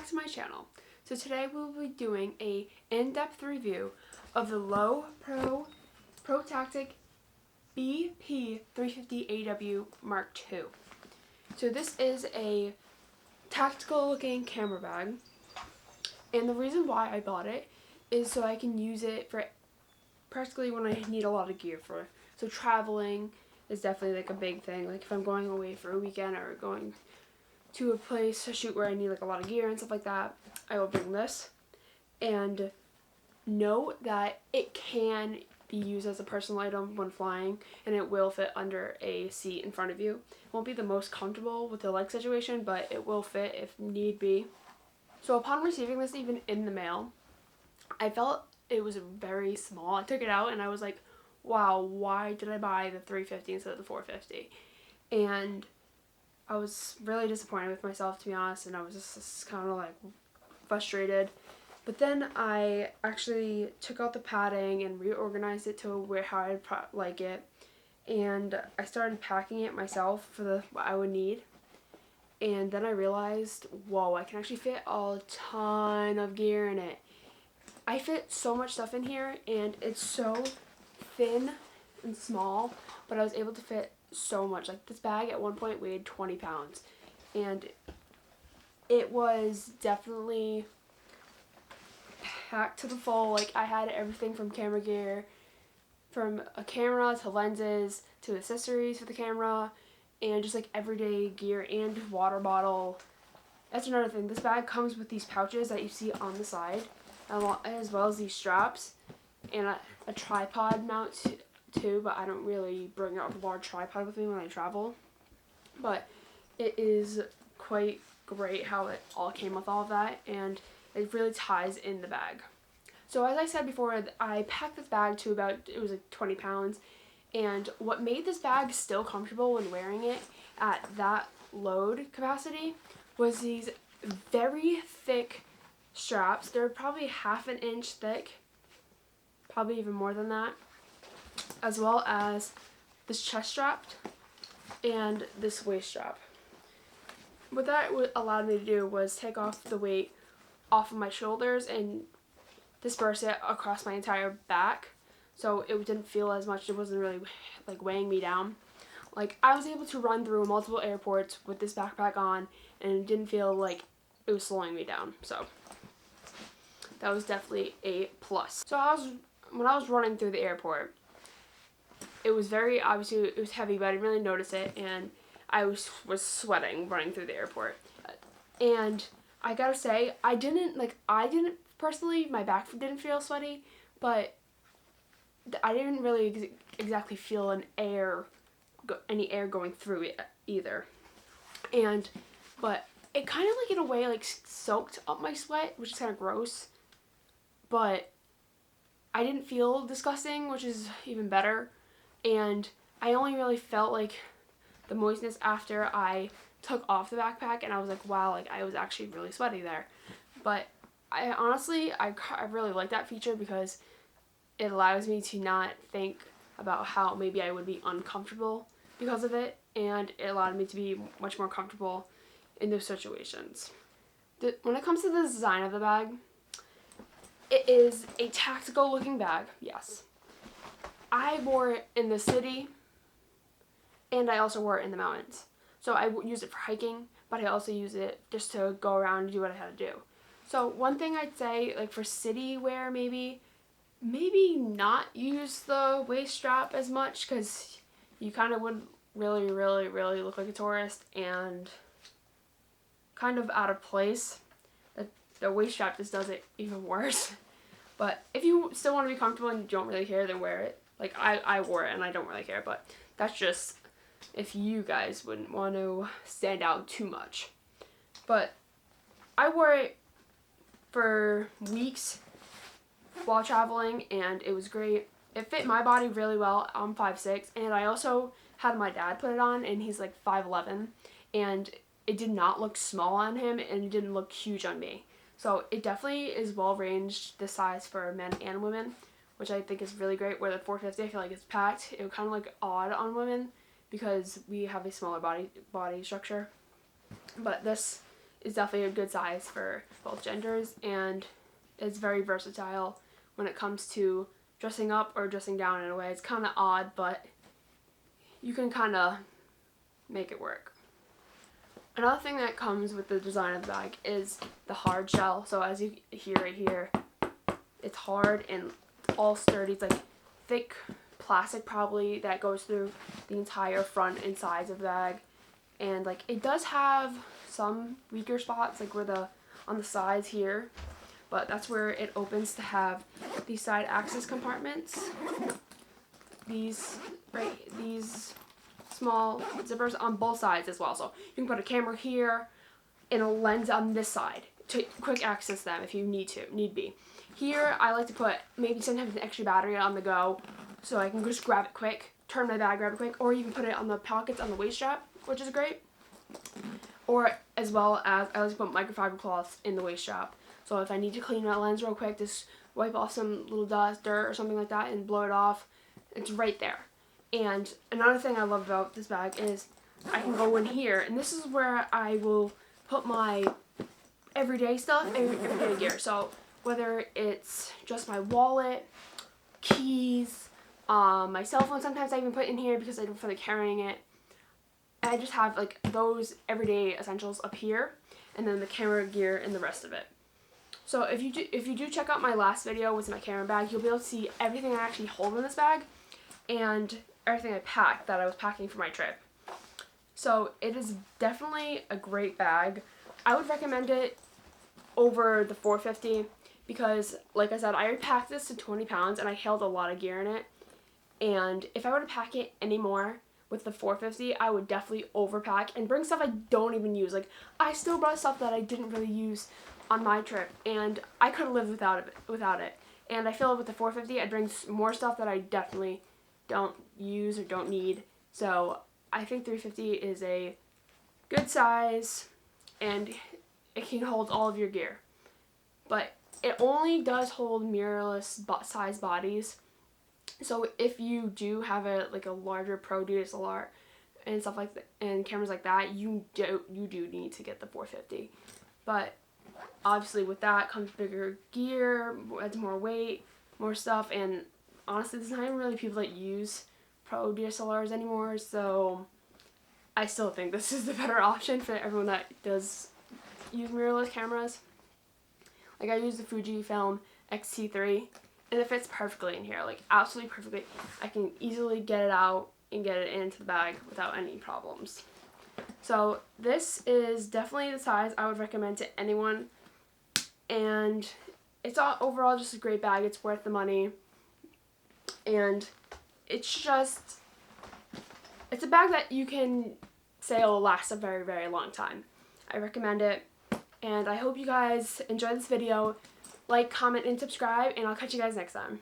to my channel. So today we'll be doing a in-depth review of the Lowepro Protactic BP350AW Mark II. So this is a tactical looking camera bag, and the reason why I bought it is so I can use it for practically when I need a lot of gear for. So traveling is definitely like a big thing. Like if I'm going away for a weekend or going to a place to shoot where I need like a lot of gear and stuff like that, I will bring this. And note that it can be used as a personal item when flying, and it will fit under a seat in front of you. It won't be the most comfortable with the leg situation, but it will fit if need be. So upon receiving this, even in the mail, I felt it was very small. I took it out and I was like, wow, why did I buy the 350 instead of the 450? And I was really disappointed with myself, to be honest, and I was just kind of like frustrated. But then I actually took out the padding and reorganized it to where how I'd like it, and I started packing it myself for what I would need. And then I realized, whoa, I can actually fit a ton of gear in it. I fit so much stuff in here, and it's so thin and small, but I was able to fit so much. Like this bag at one point weighed 20 pounds, and it was definitely packed to the full. Like I had everything from camera gear, from a camera to lenses to accessories for the camera, and just like everyday gear and water bottle. That's another thing. This bag comes with these pouches that you see on the side, as well as these straps, and a tripod mount too, but I don't really bring a large tripod with me when I travel. But it is quite great how it all came with all of that, and it really ties in the bag. So as I said before, I packed this bag to about, it was like 20 pounds, and what made this bag still comfortable when wearing it at that load capacity was these very thick straps. They're probably half an inch thick, probably even more than that, as well as this chest strap and this waist strap. What that allowed me to do was take off the weight off of my shoulders and disperse it across my entire back, so it didn't feel as much. It wasn't really like weighing me down. Like I was able to run through multiple airports with this backpack on, and it didn't feel like it was slowing me down. So that was definitely a plus. So when I was running through the airport, it was very obviously it was heavy, but I didn't really notice it, and I was sweating running through the airport. And I gotta say, I didn't personally, my back didn't feel sweaty, but I didn't really exactly feel any air going through it either. But it kind of like in a way like soaked up my sweat, which is kind of gross. But I didn't feel disgusting, which is even better. And I only really felt like the moistness after I took off the backpack, and I was like, wow, like I was actually really sweaty there. But I honestly, I really like that feature because it allows me to not think about how maybe I would be uncomfortable because of it, and it allowed me to be much more comfortable in those situations. When it comes to the design of the bag, it is a tactical looking bag, yes. I wore it in the city, and I also wore it in the mountains. So I use it for hiking, but I also use it just to go around and do what I had to do. So one thing I'd say, like for city wear, maybe not use the waist strap as much, because you kind of would really look like a tourist and kind of out of place. The waist strap just does it even worse. But if you still want to be comfortable and you don't really care, then wear it. Like I wore it and I don't really care, but that's just if you guys wouldn't want to stand out too much. But I wore it for weeks while traveling, and it was great. It fit my body really well. I'm 5'6", and I also had my dad put it on, and he's like 5'11", and it did not look small on him, and it didn't look huge on me. So it definitely is well ranged, the size for men and women, which I think is really great. Where the 450, I feel like it's packed. It was kind of like odd on women because we have a smaller body structure. But this is definitely a good size for both genders, and it's very versatile when it comes to dressing up or dressing down in a way. It's kind of odd, but you can kind of make it work. Another thing that comes with the design of the bag is the hard shell. So as you hear right here, it's hard and all sturdy. It's like thick plastic probably that goes through the entire front and sides of the bag. And like it does have some weaker spots, like where on the sides here, but that's where it opens to have these side access compartments. These small zippers on both sides as well. So you can put a camera here and a lens on this side to quick access them if you need be. Here I like to put maybe sometimes an extra battery on the go, so I can just grab it quick, turn my bag, grab it quick, or you can put it on the pockets on the waist strap, which is great. Or as well as I like to put microfiber cloths in the waist strap. So if I need to clean my lens real quick, just wipe off some little dust, dirt, or something like that and blow it off, it's right there. And another thing I love about this bag is I can go in here, and this is where I will put my everyday stuff, everyday gear. So whether it's just my wallet, keys, my cell phone, sometimes I even put in here because I don't feel like carrying it. I just have like those everyday essentials up here, and then the camera gear and the rest of it. So if you do check out my last video with my camera bag, you'll be able to see everything I actually hold in this bag and everything I packed that I was packing for my trip. So it is definitely a great bag. I would recommend it over the 450 because, like I said, I already packed this to 20 pounds and I held a lot of gear in it. And if I were to pack it anymore with the 450, I would definitely overpack and bring stuff I don't even use. Like, I still brought stuff that I didn't really use on my trip, and I could have lived without it. And I feel with the 450, I'd bring more stuff that I definitely don't use or don't need. So I think 350 is a good size, and it can hold all of your gear. But it only does hold mirrorless size bodies. So if you do have a larger Pro DSLR and stuff like that, and cameras like that, you do need to get the 450. But obviously with that comes bigger gear, adds more weight, more stuff, and honestly there's not even really people that use Pro DSLRs anymore, so I still think this is the better option for everyone that does use mirrorless cameras. Like I use the Fujifilm X-T3 and it fits perfectly in here, like absolutely perfectly. I can easily get it out and get it into the bag without any problems. So this is definitely the size I would recommend to anyone, and it's overall just a great bag. It's worth the money, and it's a bag that you can say will last a very, very long time. I recommend it, and I hope you guys enjoyed this video. Like, comment, and subscribe, and I'll catch you guys next time.